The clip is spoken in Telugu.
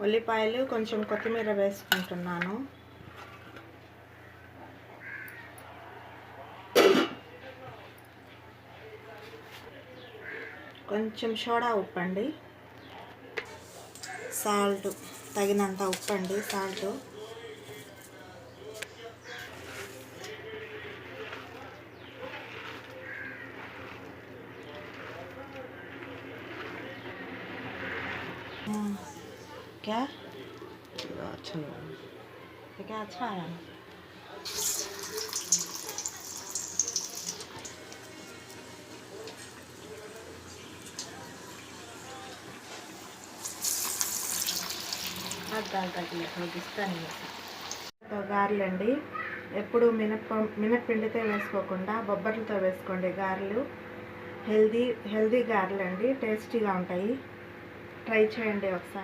ఉల్లిపాయలు కొంచెం కొత్తిమీర వేసుకుంటున్నాను. కొంచెం సోడా ఉప్పు అండి, సాల్ట్ తగినంత ఉప్పు అండి, సాల్ట్. क्या अच्छा नहीं, क्या अच्छा है. గారెలండి, ఎప్పుడు మినప్పిండితో వేసుకోకుండా బొబ్బర్లతో వేసుకోండి గారెలు. హెల్దీ గారెలండి, టేస్టీగా ఉంటాయి. ట్రై చేయండి ఒకసారి.